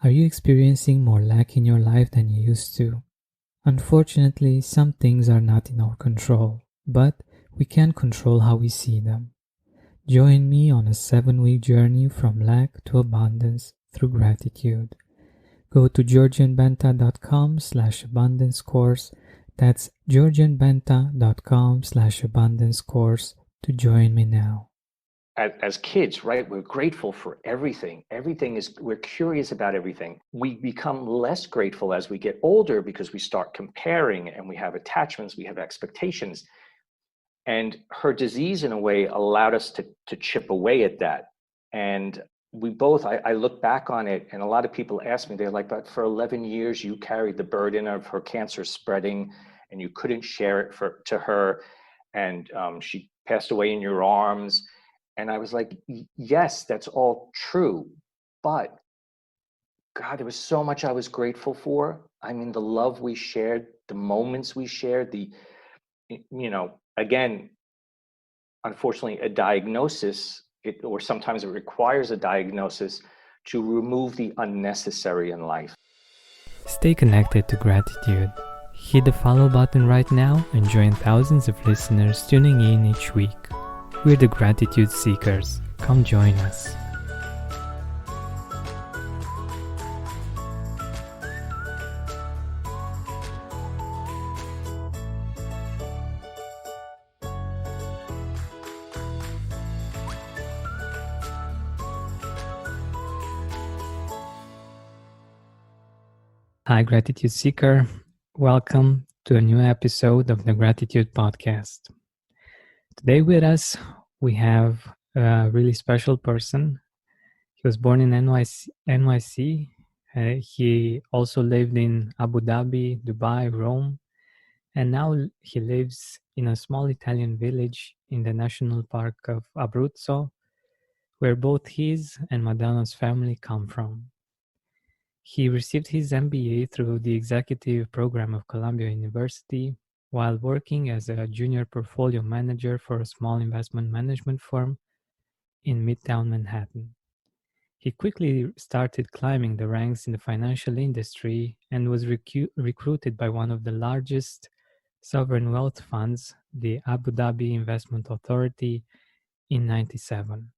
Are you experiencing more lack in your life than you used to? Unfortunately, some things are not in our control, but we can control how we see them. Join me on a 7-week journey from lack to abundance through gratitude. Go to georgianbenta.com/abundance course. That's georgianbenta.com/abundance course to join me now. As kids, right, we're grateful for everything. We're curious about everything. We become less grateful as we get older because we start comparing and we have attachments, we have expectations. And her disease, in a way, allowed us to chip away at that. And I look back on it, and a lot of people ask me, they're like, but for 11 years, you carried the burden of her cancer spreading, and you couldn't share it to her. And she passed away in your arms. And I was like, yes, that's all true. But God, there was so much I was grateful for. I mean, the love we shared, the moments we shared, again, unfortunately, a diagnosis, or sometimes it requires a diagnosis to remove the unnecessary in life. Stay connected to gratitude. Hit the follow button right now and join thousands of listeners tuning in each week. We're the Gratitude Seekers. Come join us. Hi, Gratitude Seeker. Welcome to a new episode of the Gratitude Podcast. Today with us, we have a really special person. He was born in NYC. He also lived in Abu Dhabi, Dubai, Rome, and now he lives in a small Italian village in the national park of Abruzzo, where both his and Madonna's family come from. He received his MBA through the executive program of Columbia University while working as a junior portfolio manager for a small investment management firm in Midtown Manhattan. He quickly started climbing the ranks in the financial industry and was recruited by one of the largest sovereign wealth funds, the Abu Dhabi Investment Authority, in 1997.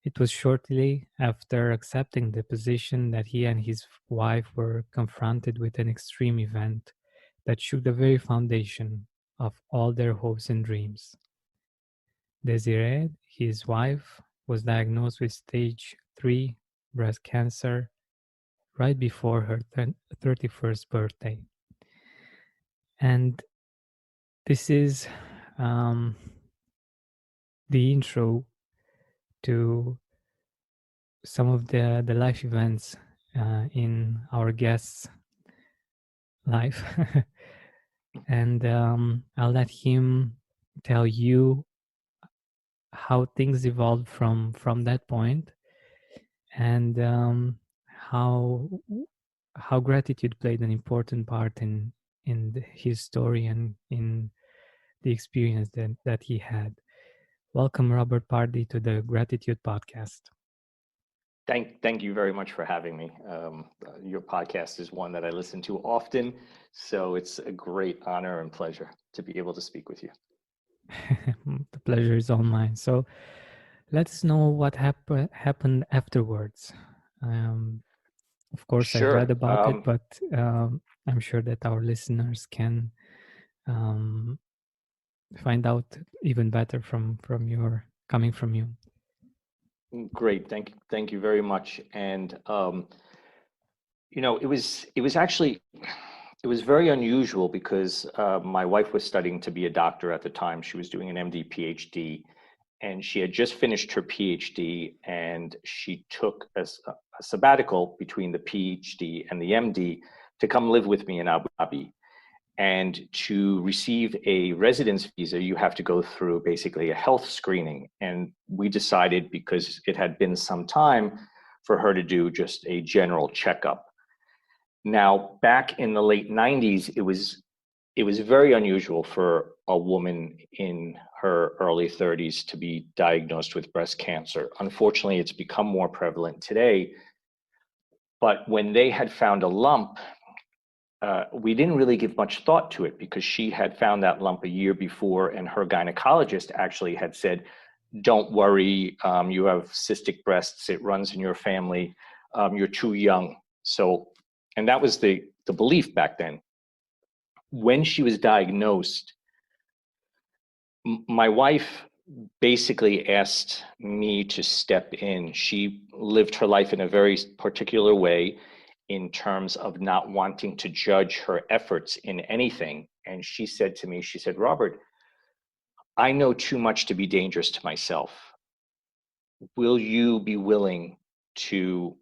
It was shortly after accepting the position that he and his wife were confronted with an extreme event that shook the very foundation of all their hopes and dreams. Desiree, his wife, was diagnosed with stage 3 breast cancer right before her 31st birthday. And this is the intro to some of the life events in our guest's life. And I'll let him tell you how things evolved from that point, and how gratitude played an important part in his story and in the experience that he had. Welcome, Robert Pardi, to the Gratitude Podcast. Thank you very much for having me. Your podcast is one that I listen to often, so it's a great honor and pleasure to be able to speak with you. The pleasure is all mine. So let's know what happened afterwards. Of course, Sure. I've read about it, but I'm sure that our listeners can find out even better from coming from you. Great, thank you very much. And it was very unusual because my wife was studying to be a doctor at the time. She was doing an MD, PhD, and she had just finished her PhD, and she took a sabbatical between the PhD and the MD to come live with me in Abu Dhabi. And to receive a residence visa, you have to go through basically a health screening. And we decided, because it had been some time, for her to do just a general checkup. Now, back in the late 90s, it was very unusual for a woman in her early 30s to be diagnosed with breast cancer. Unfortunately, it's become more prevalent today. But when they had found a lump, we didn't really give much thought to it because she had found that lump a year before, and her gynecologist actually had said, don't worry, you have cystic breasts, it runs in your family, you're too young. So, and that was the belief back then. When she was diagnosed, my wife basically asked me to step in. She lived her life in a very particular way in terms of not wanting to judge her efforts in anything. And she said to me, she said, Robert, I know too much to be dangerous to myself. Will you be willing to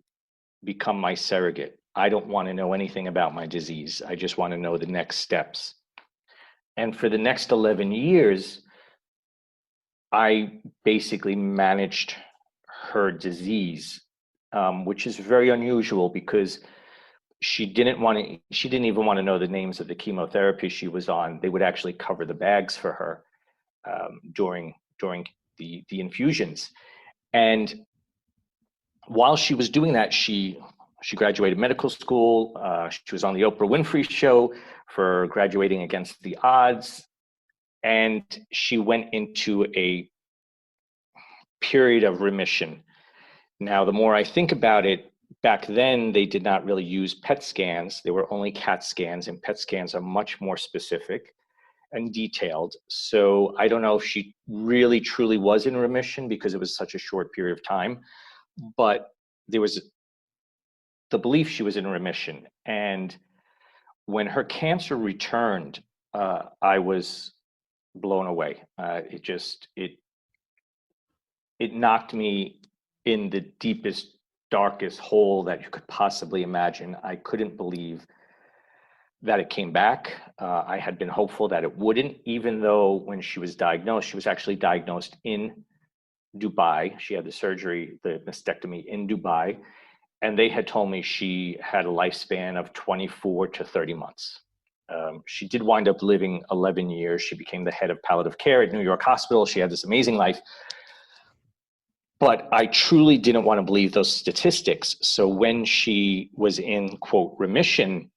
become my surrogate? I don't want to know anything about my disease. I just want to know the next steps. And for the next 11 years, I basically managed her disease, which is very unusual because she didn't even want to know the names of the chemotherapy she was on. They would actually cover the bags for her during the infusions. And while she was doing that, she graduated medical school. She was on the Oprah Winfrey Show for graduating against the odds. And she went into a period of remission. Now, the more I think about it, back then they did not really use PET scans. They were only CAT scans, and PET scans are much more specific and detailed. So I don't know if she really truly was in remission because it was such a short period of time, but there was the belief she was in remission. And when her cancer returned, I was blown away. It knocked me in the deepest, darkest hole that you could possibly imagine. I couldn't believe that it came back. I had been hopeful that it wouldn't, even though when she was diagnosed, she was actually diagnosed in Dubai. She had the surgery, the mastectomy in Dubai, and they had told me she had a lifespan of 24 to 30 months. She did wind up living 11 years. She became the head of palliative care at New York Hospital. She had this amazing life. But I truly didn't want to believe those statistics. So when she was in, quote, remission,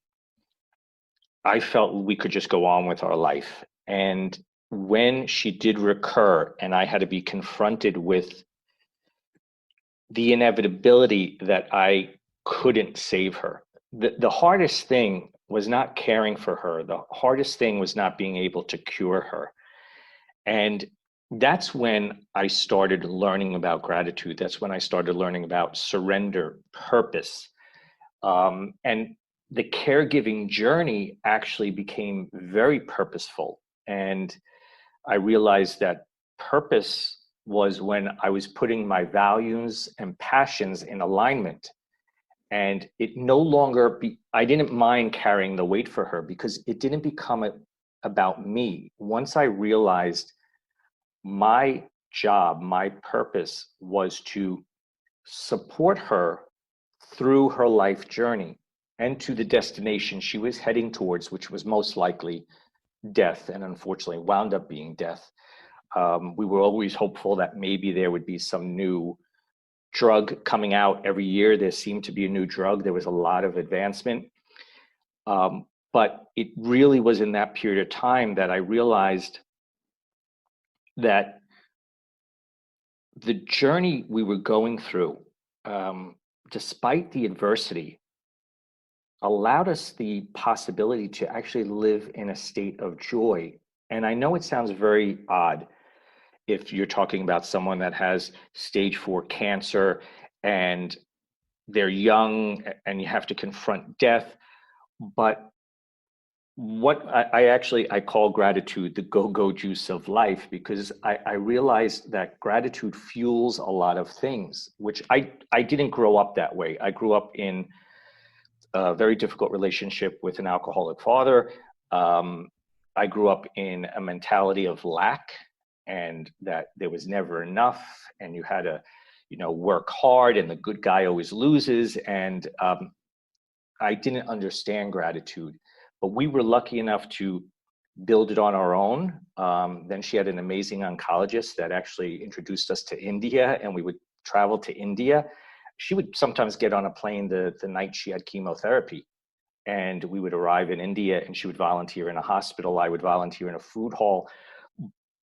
I felt we could just go on with our life. And when she did recur and I had to be confronted with the inevitability that I couldn't save her, the hardest thing was not caring for her. The hardest thing was not being able to cure her. And that's when I started learning about gratitude. That's when I started learning about surrender, purpose. And the caregiving journey actually became very purposeful. And I realized that purpose was when I was putting my values and passions in alignment. And it no longer, I didn't mind carrying the weight for her because it didn't become about me. Once I realized my job, my purpose was to support her through her life journey and to the destination she was heading towards, which was most likely death, and unfortunately wound up being death. We were always hopeful that maybe there would be some new drug coming out every year. There seemed to be a new drug. There was a lot of advancement. But it really was in that period of time that I realized that the journey we were going through, despite the adversity, allowed us the possibility to actually live in a state of joy. And I know it sounds very odd if you're talking about someone that has stage 4 cancer and they're young and you have to confront death. But what I call gratitude the go-go juice of life, because I realized that gratitude fuels a lot of things, which I didn't grow up that way. I grew up in a very difficult relationship with an alcoholic father. I grew up in a mentality of lack and that there was never enough and you had to, work hard and the good guy always loses. And I didn't understand gratitude. But we were lucky enough to build it on our own. Then she had an amazing oncologist that actually introduced us to India, and we would travel to India she would sometimes get on a plane the night she had chemotherapy, and we would arrive in India, and she would volunteer in a hospital. I would volunteer in a food hall.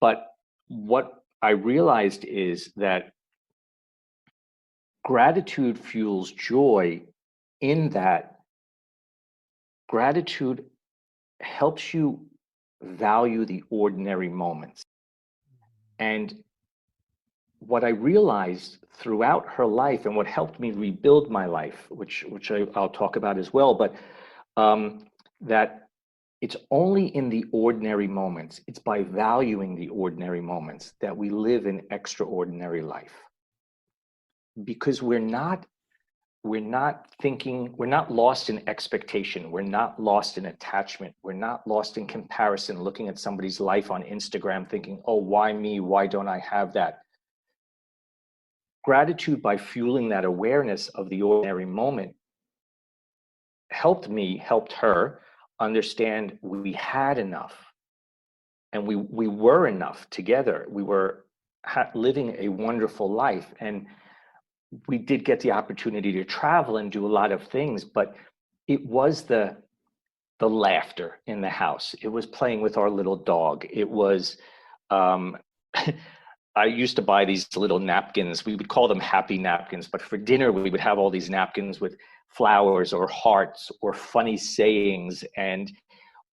But what I realized is that gratitude fuels joy, in that gratitude helps you value the ordinary moments. And what I realized throughout her life, and what helped me rebuild my life, which I'll talk about as well, but that it's only in the ordinary moments, it's by valuing the ordinary moments, that we live an extraordinary life. Because we're not thinking, we're not lost in expectation, we're not lost in attachment, we're not lost in comparison, looking at somebody's life on Instagram thinking, oh, why me? Why don't I have that? Gratitude, by fueling that awareness of the ordinary moment, helped her understand we had enough, and we were enough together. We were living a wonderful life, and we did get the opportunity to travel and do a lot of things, but it was the laughter in the house. It was playing with our little dog. It was, I used to buy these little napkins. We would call them happy napkins, but for dinner, we would have all these napkins with flowers or hearts or funny sayings. And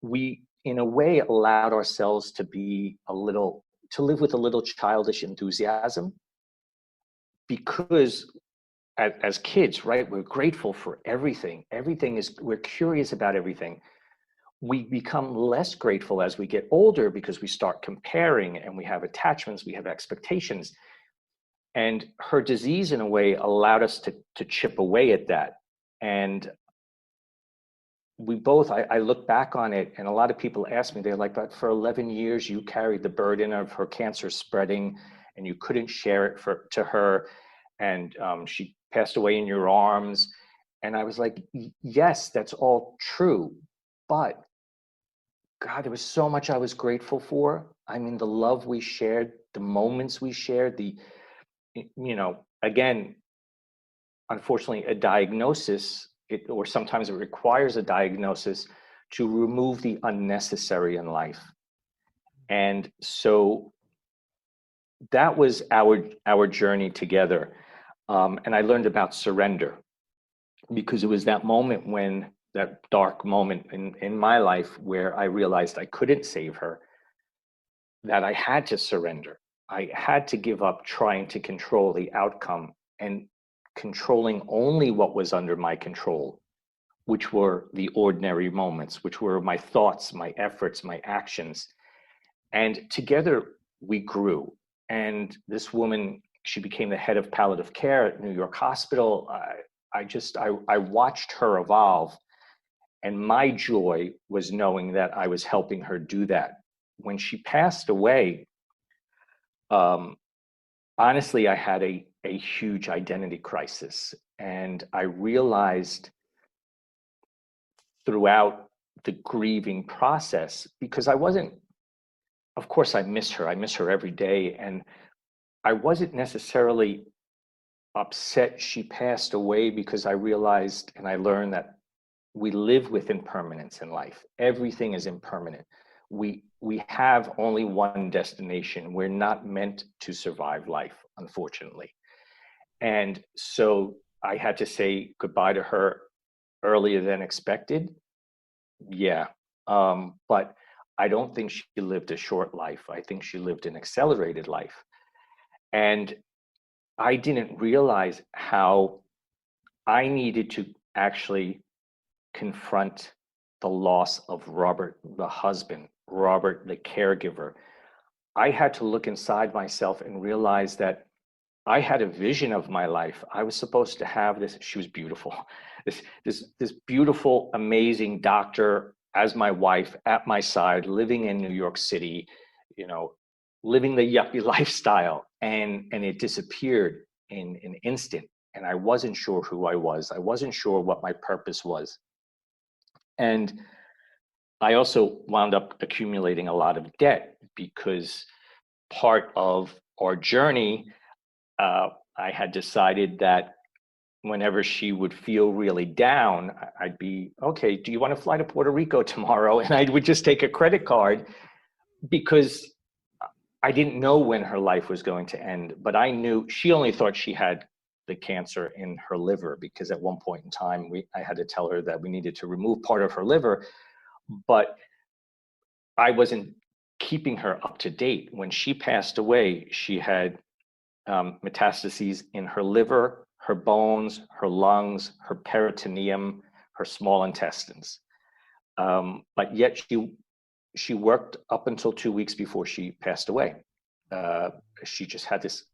we, in a way, allowed ourselves to live with a little childish enthusiasm, because as kids, right, we're grateful for everything. We're curious about everything. We become less grateful as we get older, because we start comparing, and we have attachments, we have expectations. And her disease, in a way, allowed us to chip away at that. And I look back on it, and a lot of people ask me, they're like, but for 11 years, you carried the burden of her cancer spreading, and you couldn't share it to her. And she passed away in your arms. And I was like, yes, that's all true. But God, there was so much I was grateful for. I mean, the love we shared, the moments we shared, again, unfortunately, a diagnosis, or sometimes it requires a diagnosis to remove the unnecessary in life. And so that was our journey together. And I learned about surrender, because it was that dark moment in my life where I realized I couldn't save her, that I had to surrender. I had to give up trying to control the outcome, and controlling only what was under my control, which were the ordinary moments, which were my thoughts, my efforts, my actions. And together we grew. And this woman, she became the head of palliative care at New York Hospital. I watched her evolve, and my joy was knowing that I was helping her do that. When she passed away, honestly, I had a huge identity crisis. And I realized throughout the grieving process, because of course I miss her every day. And I wasn't necessarily upset she passed away, because I realized and I learned that we live with impermanence in life. Everything is impermanent. We have only one destination. We're not meant to survive life, unfortunately. And so I had to say goodbye to her earlier than expected. Yeah. But I don't think she lived a short life. I think she lived an accelerated life. And I didn't realize how I needed to actually confront the loss of Robert, the husband, Robert, the caregiver. I had to look inside myself and realize that I had a vision of my life. I was supposed to have this. She was beautiful. This beautiful, amazing doctor as my wife, at my side, living in New York City, living the yuppie lifestyle, and it disappeared in an instant. And I wasn't sure who I was. I wasn't sure what my purpose was. And I also wound up accumulating a lot of debt, because part of our journey, I had decided that whenever she would feel really down, I'd be, okay, do you want to fly to Puerto Rico tomorrow? And I would just take a credit card, because I didn't know when her life was going to end, but I knew she only thought she had the cancer in her liver, because at one point in time, I had to tell her that we needed to remove part of her liver, but I wasn't keeping her up to date. When she passed away, she had metastases in her liver, her bones, her lungs, her peritoneum, her small intestines. But yet she worked up until 2 weeks before she passed away. She just had this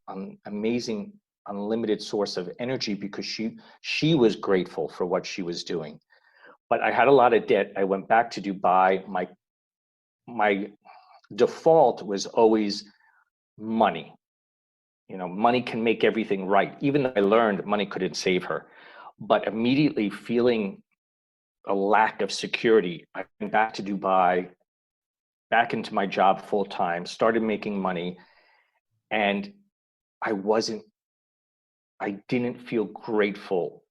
amazing, unlimited source of energy, because she was grateful for what she was doing. But I had a lot of debt. I went back to Dubai. My default was always money. Money can make everything right. Even though I learned money couldn't save her, but immediately feeling a lack of security, I went back to Dubai, back into my job full time, started making money, and I didn't feel grateful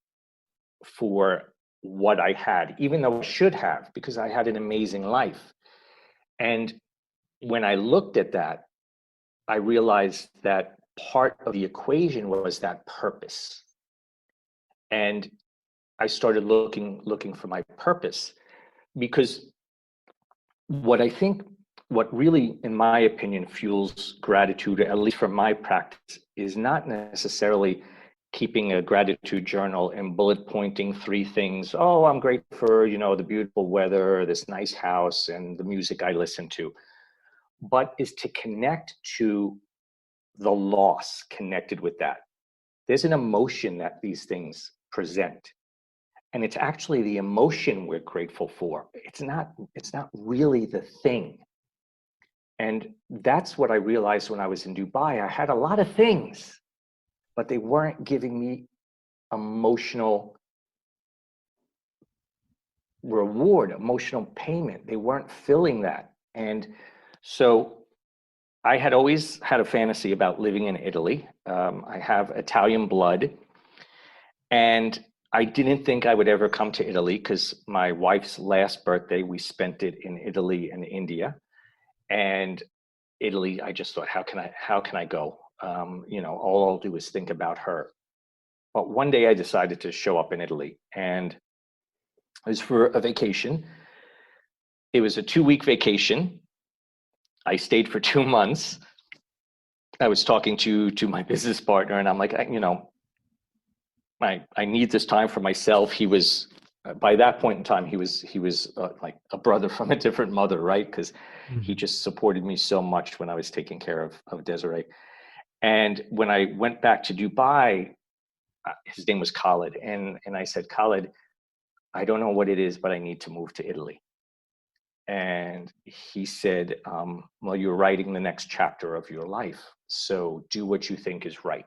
for what I had, even though I should have, because I had an amazing life. And when I looked at that, I realized that part of the equation was that purpose. And I started looking for my purpose, because what really, in my opinion, fuels gratitude, at least from my practice, is not necessarily keeping a gratitude journal and bullet pointing 3 things. Oh, I'm grateful for, the beautiful weather, this nice house, and the music I listen to, but is to connect to the loss connected with that. There's an emotion that these things present, and it's actually the emotion we're grateful for. It's not really the thing. And that's what I realized when I was in Dubai. I had a lot of things, but they weren't giving me emotional reward, emotional payment. They weren't filling that. And so I had always had a fantasy about living in Italy. I have Italian blood, and I didn't think I would ever come to Italy, because my wife's last birthday, we spent it in Italy and India. And Italy, I just thought, how can I go? All I'll do is think about her. But one day I decided to show up in Italy, and it was for a vacation. It was a 2-week vacation. I stayed for 2 months. I was talking to my business partner, and I'm like, I need this time for myself. He was, by that point in time, he was like a brother from a different mother, right? Because he just supported me so much when I was taking care of Desiree. And when I went back to Dubai, his name was Khalid, and I said, Khalid, I don't know what it is, but I need to move to Italy. And he said, well, you're writing the next chapter of your life, so do what you think is right.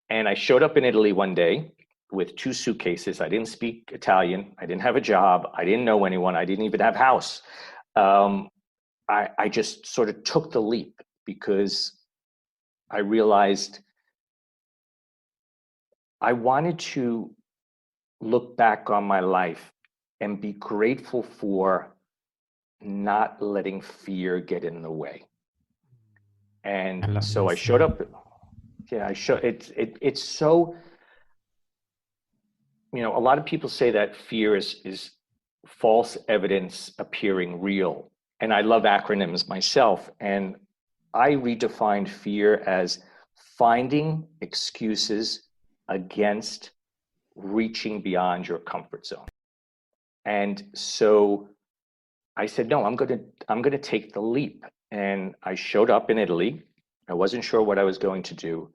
And I showed up in Italy one day with 2 suitcases. I didn't speak Italian. I didn't have a job. I didn't know anyone. I didn't even have a house. I just sort of took the leap, because I realized I wanted to look back on my life and be grateful for not letting fear get in the way. And so I showed up. Yeah, it's so, a lot of people say that fear is false evidence appearing real. And I love acronyms myself. And I redefined fear as finding excuses against reaching beyond your comfort zone. And so I said, no, I'm going to take the leap. And I showed up in Italy. I wasn't sure what I was going to do,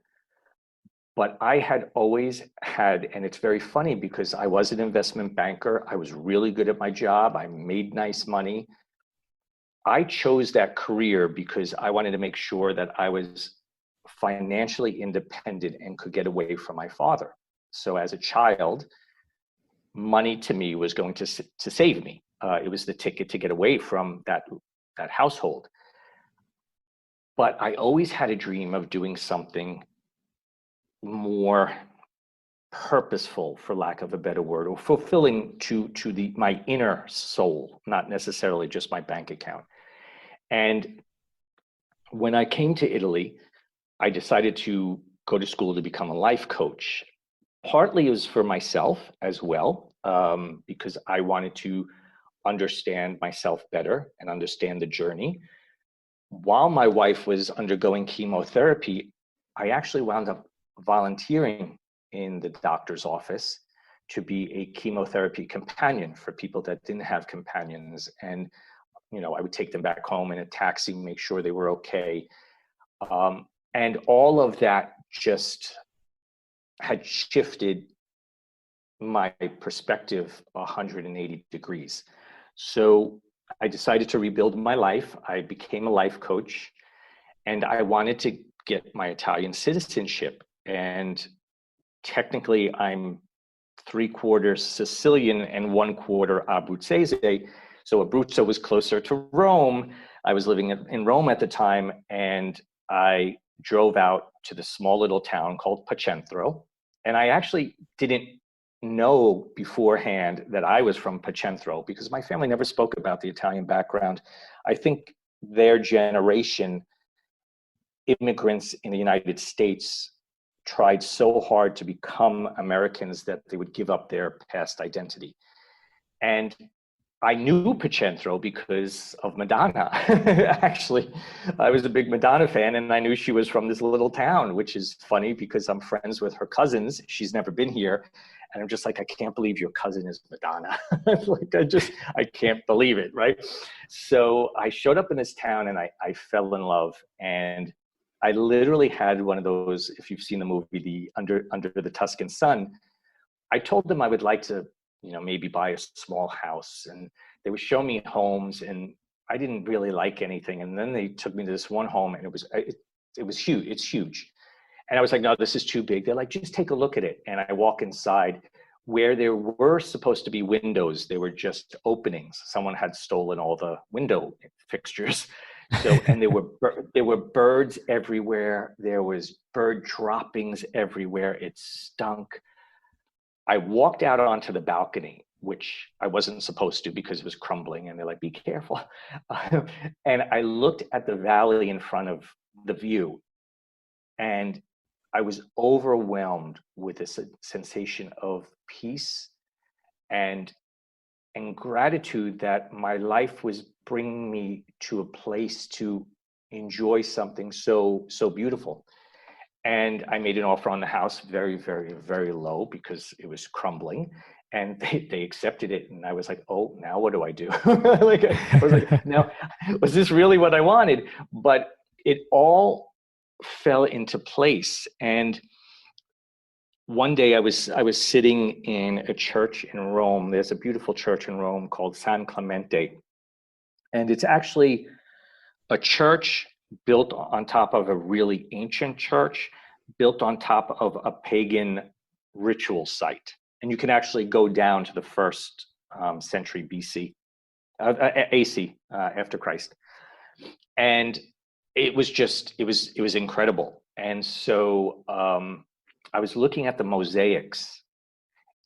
but I had always had, and it's very funny because I was an investment banker. I was really good at my job. I made nice money. I chose that career because I wanted to make sure that I was financially independent and could get away from my father. So as a child, money to me was going to save me. It was the ticket to get away from that household. But I always had a dream of doing something more purposeful, for lack of a better word, or fulfilling to my inner soul, not necessarily just my bank account. And when I came to Italy, I decided to go to school to become a life coach. Partly it was for myself as well, because I wanted to understand myself better and understand the journey. While my wife was undergoing chemotherapy, I actually wound up volunteering in the doctor's office to be a chemotherapy companion for people that didn't have companions. And, I would take them back home in a taxi, make sure they were okay. And all of that just had shifted my perspective 180 degrees. So I decided to rebuild my life. I became a life coach, and I wanted to get my Italian citizenship. And technically, I'm 3/4 Sicilian and 1/4 Abruzzese. So Abruzzo was closer to Rome. I was living in Rome at the time, and I drove out to the small little town called Pacentro. And I actually didn't know beforehand that I was from Pacentro because my family never spoke about the Italian background. I think their generation, immigrants in the United States, tried so hard to become Americans that they would give up their past identity. And I knew Pacentro because of Madonna. Actually, I was a big Madonna fan, and I knew she was from this little town, which is funny because I'm friends with her cousins. She's never been here. And I'm just like, I can't believe your cousin is Madonna. Like, I can't believe it, right? So I showed up in this town, and I fell in love. And I literally had one of those, if you've seen the movie, the Under the Tuscan Sun, I told them I would like to, maybe buy a small house. And they would show me homes, and I didn't really like anything. And then they took me to this one home, and it was huge. It's huge. And I was like, no, this is too big. They're like, just take a look at it. And I walk inside. Where there were supposed to be windows, they were just openings. Someone had stolen all the window fixtures. So, and there were birds everywhere. There was bird droppings everywhere. It stunk. I walked out onto the balcony, which I wasn't supposed to because it was crumbling, and they're like, be careful. And I looked at the valley in front of the view, and I was overwhelmed with this sensation of peace and gratitude that my life was bringing me to a place to enjoy something so beautiful. And I made an offer on the house, very, very, very low, because it was crumbling. And they accepted it. And I was like, oh, now what do I do? I was like, now, was this really what I wanted? But it all fell into place. And one day I was sitting in a church in Rome. There's a beautiful church in Rome called San Clemente. And it's actually a church built on top of a really ancient church, built on top of a pagan ritual site. And you can actually go down to the first century BC, AC, after Christ. And it was incredible. And so I was looking at the mosaics,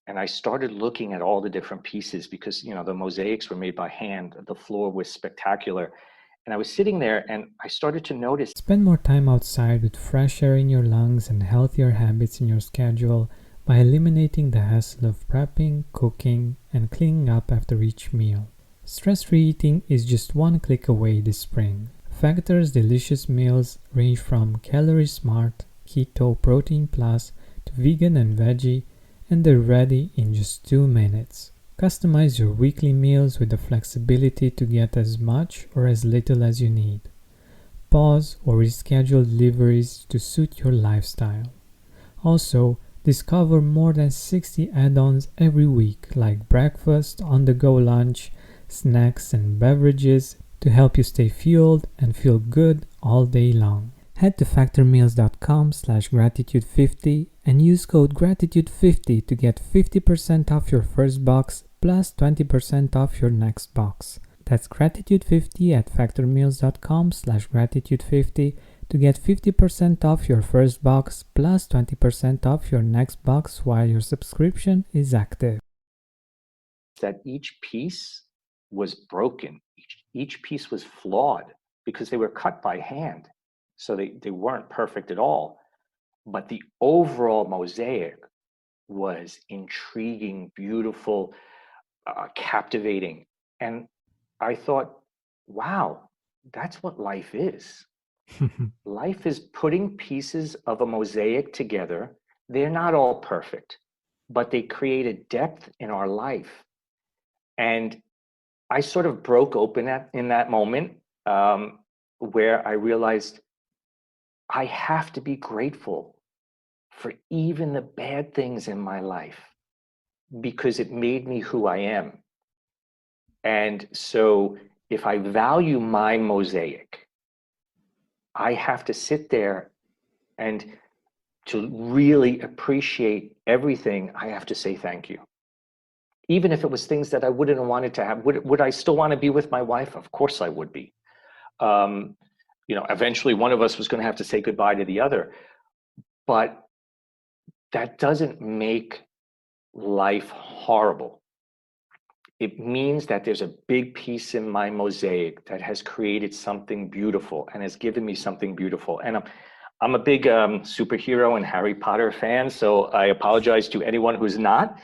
and I started looking at all the different pieces because, the mosaics were made by hand. The floor was spectacular. And I was sitting there, and I started to notice. Spend more time outside with fresh air in your lungs and healthier habits in your schedule by eliminating the hassle of prepping, cooking, and cleaning up after each meal. Stress-free eating is just one click away this spring. Factor's delicious meals range from Calorie Smart, Keto, Protein Plus to vegan and veggie, and they're ready in just 2 minutes. Customize your weekly meals with the flexibility to get as much or as little as you need. Pause or reschedule deliveries to suit your lifestyle. Also, discover more than 60 add-ons every week, like breakfast, on-the-go lunch, snacks, and beverages to help you stay fueled and feel good all day long. Head to factormeals.com/gratitude50 and use code gratitude50 to get 50% off your first box plus 20% off your next box. That's gratitude50 at factormeals.com/gratitude50 to get 50% off your first box plus 20% off your next box while your subscription is active. That each piece was broken. Each piece was flawed because they were cut by hand. So they weren't perfect at all. But the overall mosaic was intriguing, beautiful, captivating. And I thought, wow, that's what life is. Life is putting pieces of a mosaic together. They're not all perfect, but they create a depth in our life. And I sort of broke open in that moment where I realized I have to be grateful for even the bad things in my life because it made me who I am. And so if I value my mosaic, I have to sit there and to really appreciate everything, I have to say thank you. Even if it was things that I wouldn't have wanted to have. Would I still want to be with my wife? Of course I would be. Eventually one of us was going to have to say goodbye to the other. But that doesn't make life horrible. It means that there's a big piece in my mosaic that has created something beautiful and has given me something beautiful. And I'm a big superhero and Harry Potter fan, so I apologize to anyone who's not.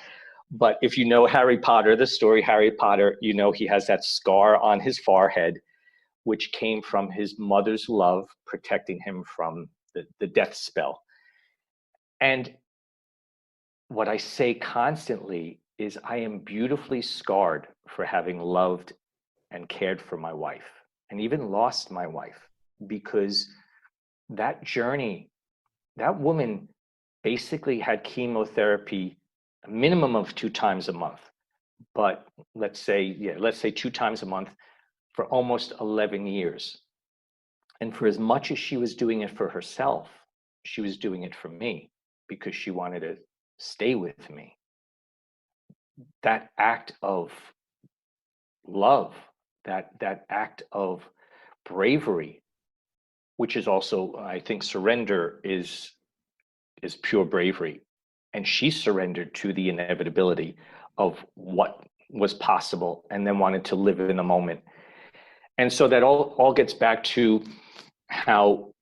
But if you know Harry Potter, the story Harry Potter, you know he has that scar on his forehead, which came from his mother's love protecting him from the death spell. And what I say constantly is I am beautifully scarred for having loved and cared for my wife and even lost my wife, because that journey, that woman basically had chemotherapy a minimum of 2 times a month, but let's say 2 times a month for almost 11 years. And for as much as she was doing it for herself, she was doing it for me because she wanted to stay with me. That act of love, that act of bravery, which is also, I think, surrender is pure bravery. And she surrendered to the inevitability of what was possible and then wanted to live in the moment. And so that all gets back to how,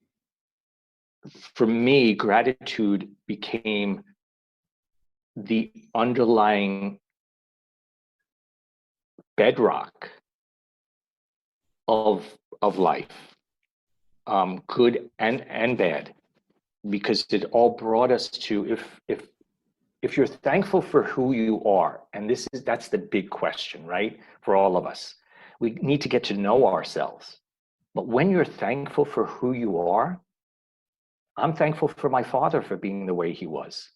for me, gratitude became the underlying bedrock of life, good and bad, because it all brought us to, if you're thankful for who you are, and that's the big question, right? For all of us, we need to get to know ourselves. But when you're thankful for who you are, I'm thankful for my father for being the way he was.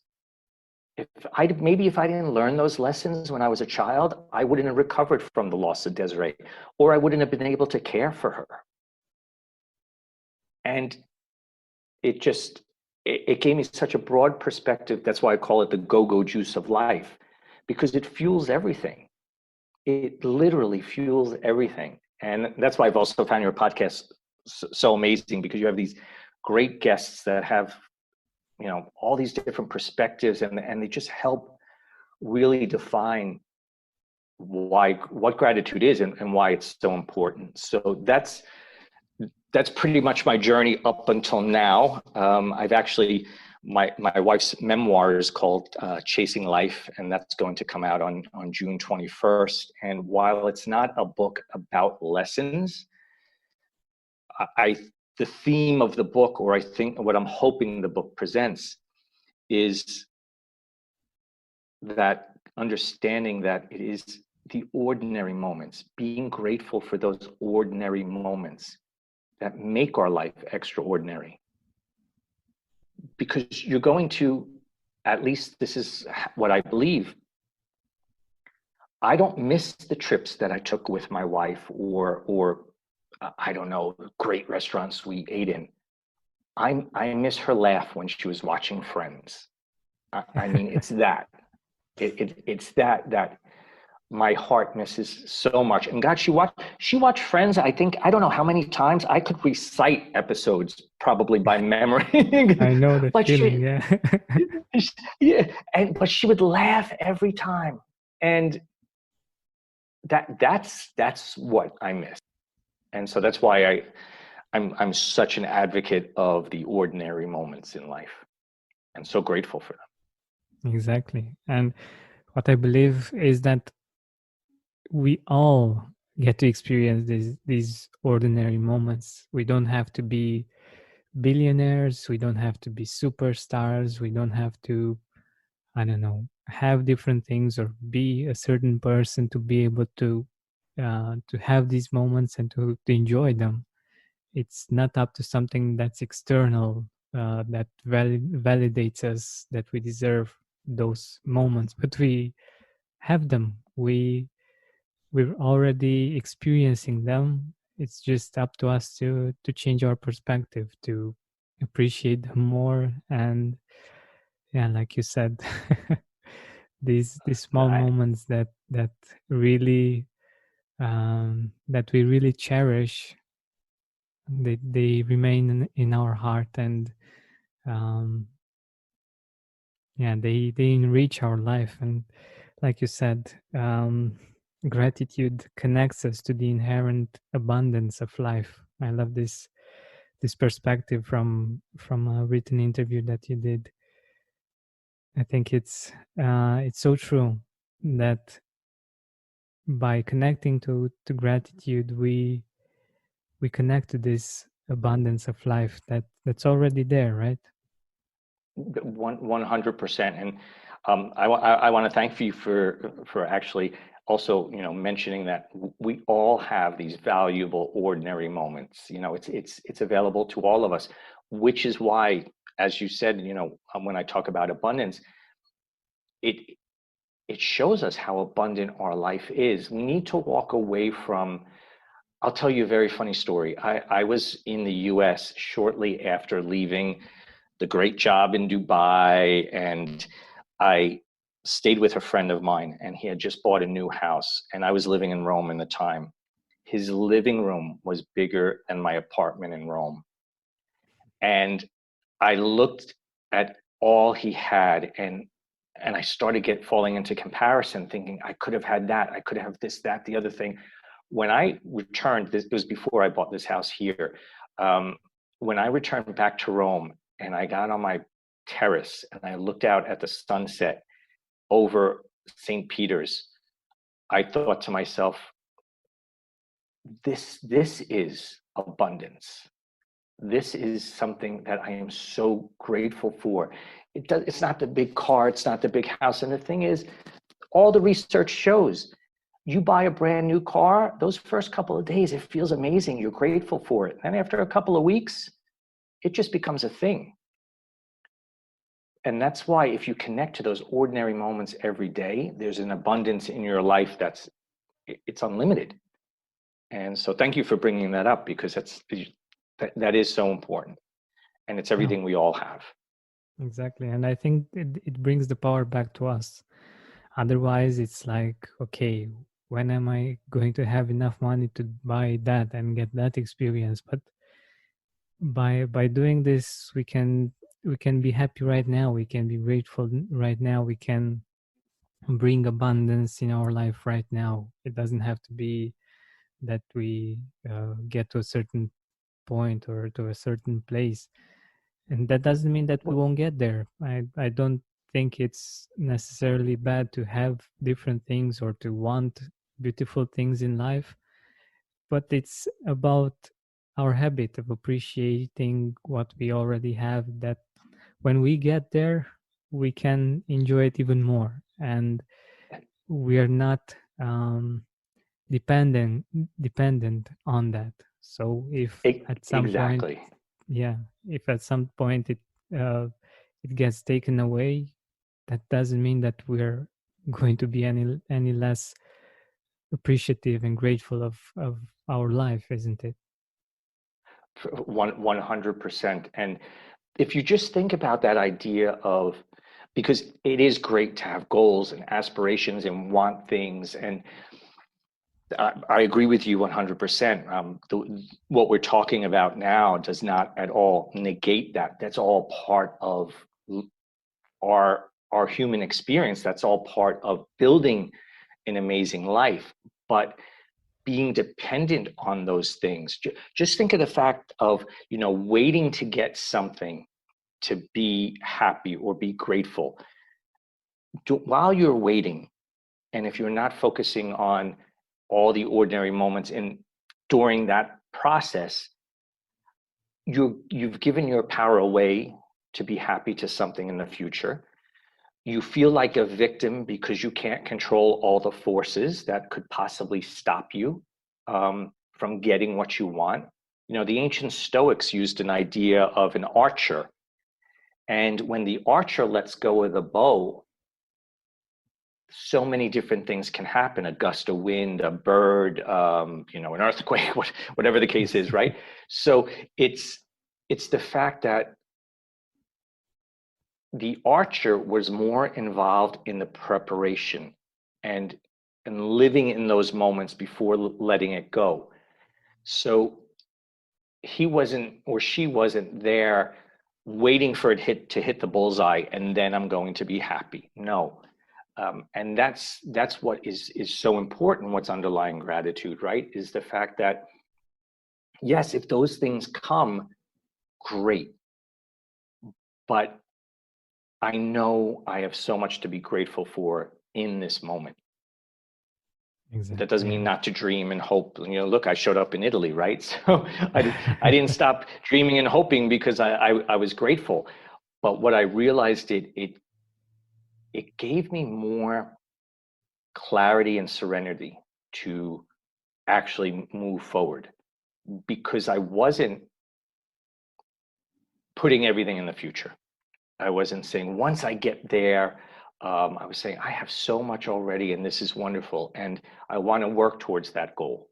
Maybe if I didn't learn those lessons when I was a child, I wouldn't have recovered from the loss of Desiree, or I wouldn't have been able to care for her. And it gave me such a broad perspective. That's why I call it the go-go juice of life, because it fuels everything. It literally fuels everything. And that's why I've also found your podcast so amazing, because you have these great guests that have, all these different perspectives, and they just help really define what gratitude is and why it's so important. So that's pretty much my journey up until now. I've actually, my wife's memoir is called Chasing Life, and that's going to come out on June 21st. And while it's not a book about lessons, the theme of the book, or I think what I'm hoping the book presents, is that understanding that it is the ordinary moments, being grateful for those ordinary moments that make our life extraordinary. Because you're going to, at least this is what I believe, I don't miss the trips that I took with my wife, or I don't know, great restaurants we ate in. I miss her laugh when she was watching Friends. I mean, it's that. It's that my heart misses so much. And God, she watched Friends. I think, I don't know how many times. I could recite episodes probably by memory. I know the But feeling, yeah. yeah, but she would laugh every time, and that's what I miss. And so that's why I'm such an advocate of the ordinary moments in life, and so grateful for them. Exactly. And what I believe is that we all get to experience these ordinary moments. We don't have to be billionaires, we don't have to be superstars, we don't have to, I don't know, have different things or be a certain person to be able to have these moments and to enjoy them. It's not up to something that's external, that validates us that we deserve those moments, but we have them. We're already experiencing them. It's just up to us to change our perspective, to appreciate them more. And yeah, like you said, these small I, moments that really that we really cherish, they remain in our heart. And um, yeah, they enrich our life. And like you said, gratitude connects us to the inherent abundance of life. I love this perspective from a written interview that you did. I think it's so true that by connecting to gratitude, we connect to this abundance of life that's already there, right? 100%. And I want to thank you for actually also, mentioning that we all have these valuable ordinary moments. It's available to all of us, which is why, as you said, when I talk about abundance, it it shows us how abundant our life is. We need to walk away from. I'll tell you a very funny story. I was in the US shortly after leaving the great job in Dubai, and I stayed with a friend of mine, and he had just bought a new house, and I was living in Rome in the time. His living room was bigger than my apartment in Rome. And I looked at all he had, and I started falling into comparison, thinking I could have had that, I could have this, that, the other thing. When I returned, it was before I bought this house here. When I returned back to Rome and I got on my terrace and I looked out at the sunset over St. Peter's, I thought to myself, this is abundance. This is something that I am so grateful for. It's not the big car, it's not the big house. And the thing is, all the research shows you buy a brand new car, those first couple of days, it feels amazing. You're grateful for it. And after a couple of weeks, it just becomes a thing. And that's why if you connect to those ordinary moments every day, there's an abundance in your life it's unlimited. And so thank you for bringing that up, because that is so important. And it's Yeah, everything we all have. exactly. And I think it brings the power back to us. Otherwise, it's like, okay, when am I going to have enough money to buy that and get that experience? But by doing this, we can be happy right now. We can be grateful right now. We can bring abundance in our life right now. It doesn't have to be that we get to a certain point or to a certain place, and that doesn't mean that we won't get there. I don't think it's necessarily bad to have different things or to want beautiful things in life, but it's about our habit of appreciating what we already have, that when we get there we can enjoy it even more, and we are not dependent dependent on that. So if at some point, Exactly. yeah, if at some point uh, it gets taken away, that doesn't mean that we're going to be any less appreciative and grateful of our life, isn't it? 100%. And if you just think about that idea of, because it is great to have goals and aspirations and want things. And I agree with you 100%. What we're talking about now does not at all negate that. That's all part of our human experience. That's all part of building an amazing life. But being dependent on those things, just think of the fact of, waiting to get something to be happy or be grateful. While you're waiting, and if you're not focusing on all the ordinary moments during that process, you've given your power away to be happy to something in the future. You feel like a victim because you can't control all the forces that could possibly stop you from getting what you want. The ancient Stoics used an idea of an archer. And when the archer lets go of the bow, so many different things can happen: a gust of wind, a bird, an earthquake, whatever the case is, right? So it's the fact that the archer was more involved in the preparation and living in those moments before letting it go. So he wasn't, or she wasn't there waiting for it to hit the bullseye and then I'm going to be happy. No. And that's what is so important. What's underlying gratitude, right, is the fact that, yes, if those things come, great. But I know I have so much to be grateful for in this moment. Exactly. That doesn't mean not to dream and hope. Look, I showed up in Italy, right? So I didn't stop dreaming and hoping because I was grateful. But what I realized, it gave me more clarity and serenity to actually move forward, because I wasn't putting everything in the future. I wasn't saying, once I get there, I was saying, I have so much already and this is wonderful and I want to work towards that goal.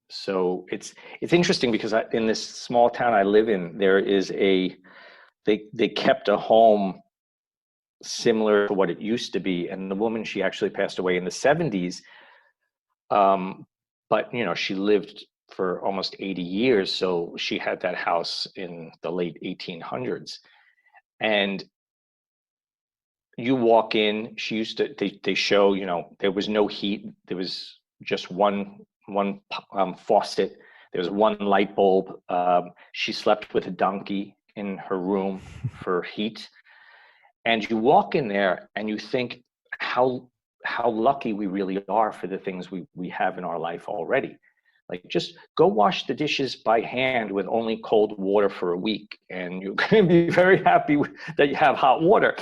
So it's interesting because in this small town I live in, there is they kept a home similar to what it used to be. And the woman, she actually passed away in the 70s. But she lived for almost 80 years. So she had that house in the late 1800s. And you walk in, she used to, they show, there was no heat. There was just one faucet. There was one light bulb. She slept with a donkey in her room for heat. And you walk in there and you think how lucky we really are for the things we have in our life already. Like, just go wash the dishes by hand with only cold water for a week, and you're going to be very happy that you have hot water.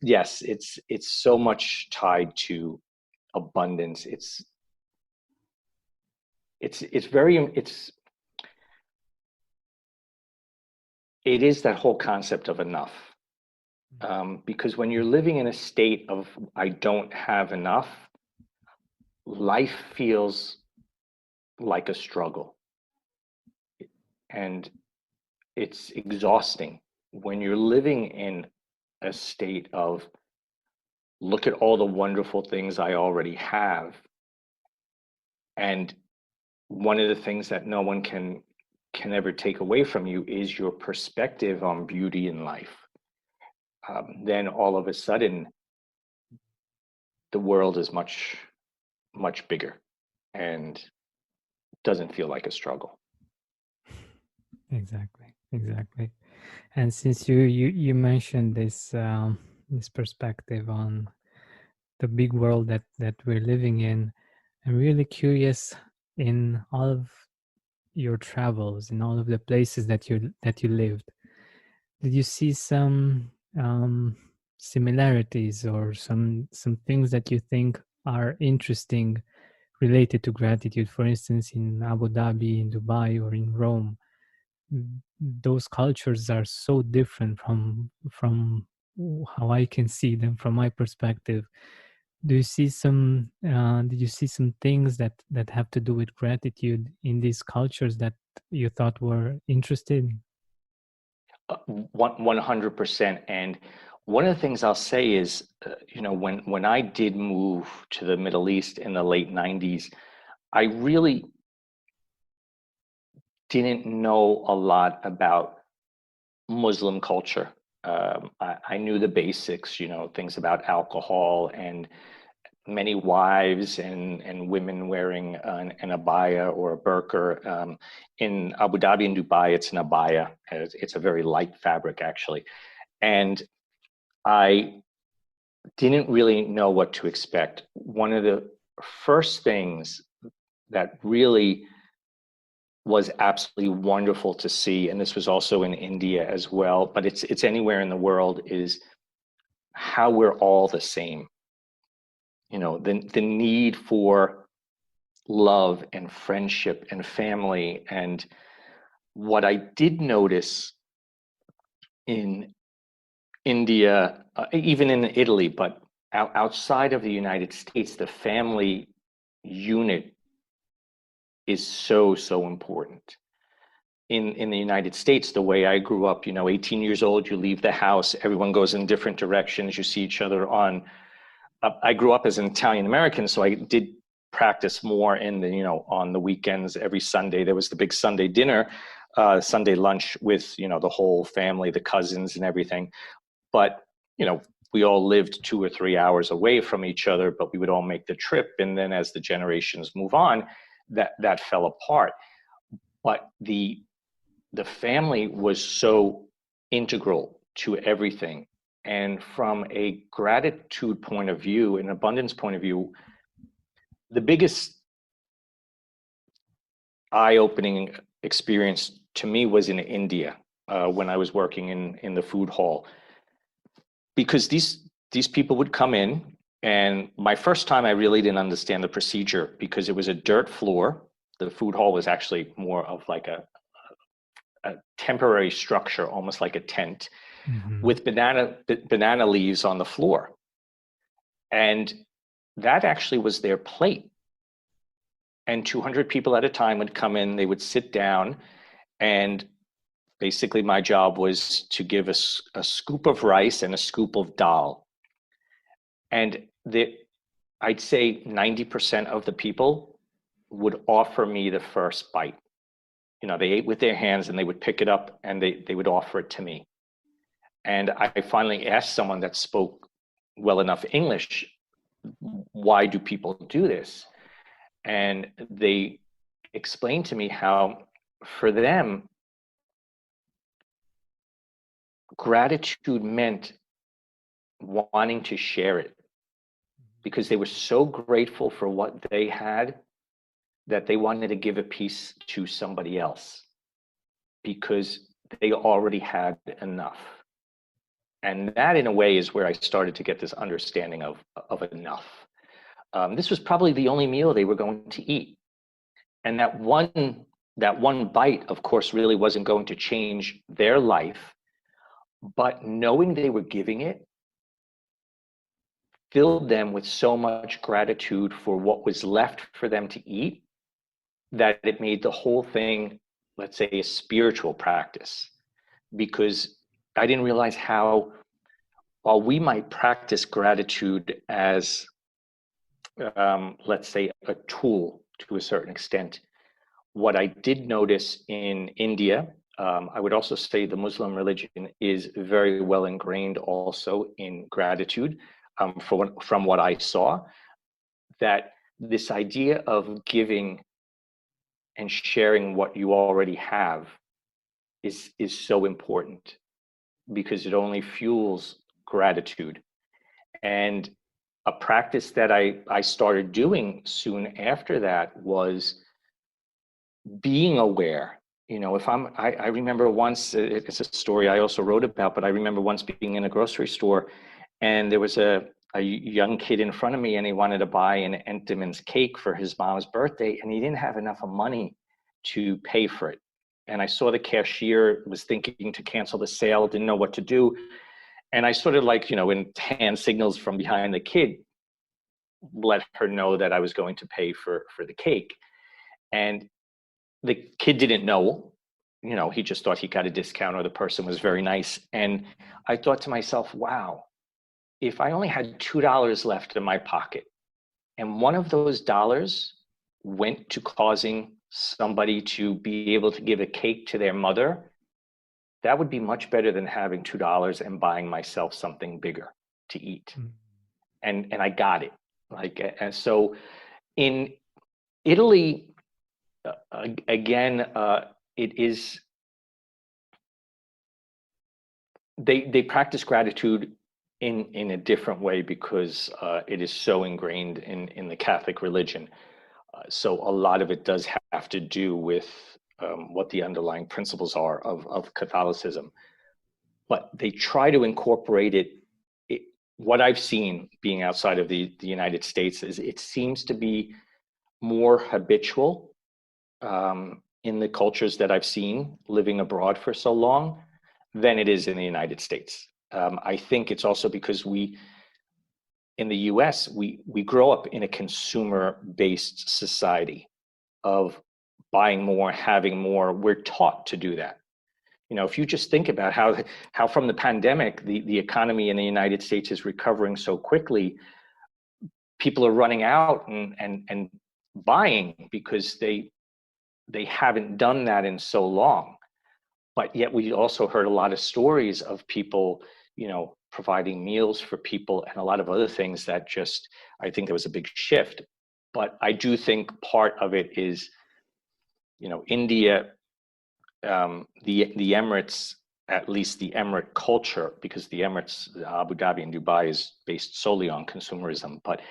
Yes, it's so much tied to abundance. It is that whole concept of enough. Because when you're living in a state of I don't have enough, life feels like a struggle. And it's exhausting. When you're living in a state of, look at all the wonderful things I already have. And one of the things that no one can ever take away from you is your perspective on beauty in life. Then all of a sudden, the world is much, much bigger and doesn't feel like a struggle. Exactly. And since you mentioned this this perspective on the big world that we're living in, I'm really curious, in all of your travels, in all of the places that you lived, did you see some similarities or some things that you think are interesting related to gratitude? For instance, in Abu Dhabi, in Dubai, or in Rome, those cultures are so different from how I can see them from my perspective. Do you see some? Did you see some things that have to do with gratitude in these cultures that you thought were interesting? 100%. And one of the things I'll say is, when I did move to the Middle East in the late 90s, I really didn't know a lot about Muslim culture. I knew the basics, things about alcohol and many wives and women wearing an abaya or a burqa. In Abu Dhabi and Dubai, it's an abaya. It's a very light fabric, actually. And I didn't really know what to expect. One of the first things that really was absolutely wonderful to see, and this was also in India as well, but it's anywhere in the world, is how we're all the same. The need for love and friendship and family. And what I did notice in India, even in Italy, but outside of the United States, the family unit is so, so important. In the United States, the way I grew up, 18 years old, you leave the house, everyone goes in different directions, you see each other on. I grew up as an Italian American, so I did practice more on the weekends. Every Sunday, there was the big Sunday dinner, Sunday lunch with, the whole family, the cousins and everything. But, we all lived 2 or 3 hours away from each other, but we would all make the trip. And then as the generations move on, that fell apart. But the family was so integral to everything. And from a gratitude point of view, an abundance point of view, the biggest eye-opening experience to me was in India, when I was working in the food hall, because these people would come in, and my first time I really didn't understand the procedure because it was a dirt floor. The food hall was actually more of like a temporary structure, almost like a tent, with banana leaves on the floor. And that actually was their plate. And 200 people at a time would come in, they would sit down, and basically my job was to give a scoop of rice and a scoop of dal. And I'd say 90% of the people would offer me the first bite. They ate with their hands and they would pick it up and they would offer it to me. And I finally asked someone that spoke well enough English, why do people do this? And they explained to me how, for them, gratitude meant wanting to share it, because they were so grateful for what they had that they wanted to give a piece to somebody else because they already had enough. And that, in a way, is where I started to get this understanding of enough. This was probably the only meal they were going to eat. And that one bite, of course, really wasn't going to change their life. But knowing they were giving it filled them with so much gratitude for what was left for them to eat that it made the whole thing, let's say, a spiritual practice. Because I didn't realize how, while we might practice gratitude as, let's say, a tool to a certain extent, what I did notice in India, I would also say the Muslim religion is very well ingrained also in gratitude, from what I saw, that this idea of giving and sharing what you already have is so important, because it only fuels gratitude. And a practice that I started doing soon after that was being aware. If I remember once, it's a story I also wrote about, but I remember once being in a grocery store, and there was a young kid in front of me, and he wanted to buy an Entenmann's cake for his mom's birthday, and he didn't have enough of money to pay for it. And I saw the cashier was thinking to cancel the sale, didn't know what to do. And I sort of, like, in hand signals from behind the kid, let her know that I was going to pay for the cake. And the kid didn't know. he just thought he got a discount or the person was very nice. And I thought to myself, wow, if I only had $2 left in my pocket and one of those dollars went to causing somebody to be able to give a cake to their mother, that would be much better than having $2 and buying myself something bigger to eat. And I got it. And so in Italy, again, it is, they practice gratitude in a different way because it is so ingrained in the Catholic religion. So a lot of it does have to do with what the underlying principles are of Catholicism. But they try to incorporate it. What I've seen being outside of the United States is it seems to be more habitual in the cultures that I've seen living abroad for so long than it is in the United States. I think it's also because in the US, we grow up in a consumer-based society of buying more, having more. We're taught to do that. If you just think about how from the pandemic, the economy in the United States is recovering so quickly, people are running out and buying because they haven't done that in so long. But yet we also heard a lot of stories of people, providing meals for people and a lot of other things that I think there was a big shift. But I do think part of it is, India, the Emirates, at least the Emirate culture, because the Emirates, Abu Dhabi and Dubai is based solely on consumerism, but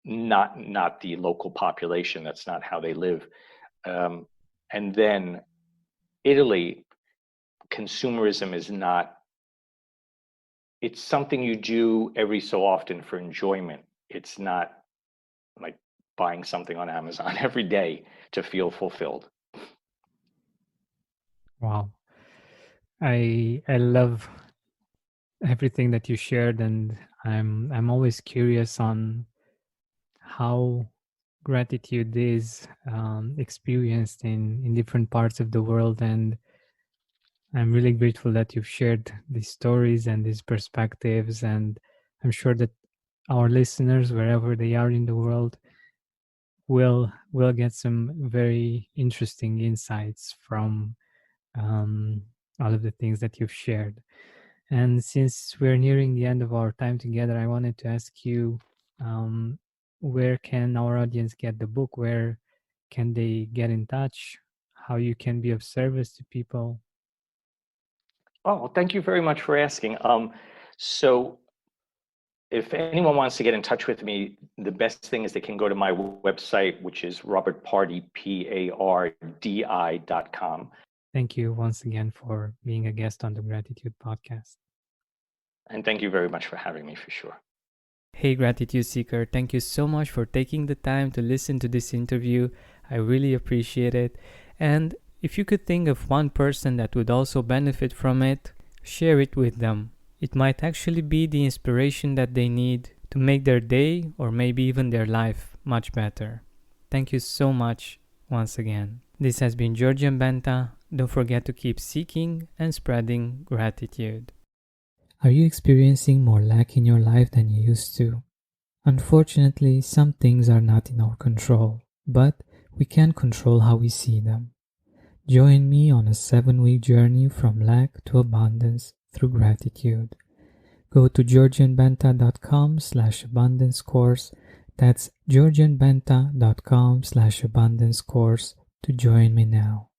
not the local population. That's not how they live. And then Italy, consumerism is not, it's something you do every so often for enjoyment. It's not like buying something on Amazon every day to feel fulfilled. Wow. I love everything that you shared, and I'm always curious on how gratitude is experienced in different parts of the world. And I'm really grateful that you've shared these stories and these perspectives, and I'm sure that our listeners, wherever they are in the world, will get some very interesting insights from all of the things that you've shared. And since we're nearing the end of our time together, I wanted to ask you, where can our audience get the book? Where can they get in touch? How you can be of service to people? Oh, thank you very much for asking. So if anyone wants to get in touch with me, the best thing is they can go to my website, which is robertpardi, PARDI.com. Thank you once again for being a guest on the Gratitude Podcast. And thank you very much for having me, for sure. Hey, Gratitude Seeker, thank you so much for taking the time to listen to this interview. I really appreciate it. And if you could think of one person that would also benefit from it, share it with them. It might actually be the inspiration that they need to make their day or maybe even their life much better. Thank you so much once again. This has been Georgian Benta. Don't forget to keep seeking and spreading gratitude. Are you experiencing more lack in your life than you used to? Unfortunately, some things are not in our control, but we can control how we see them. Join me on a 7-week journey from lack to abundance through gratitude. Go to georgianbenta.com/abundance course. That's georgianbenta.com/abundance course to join me now.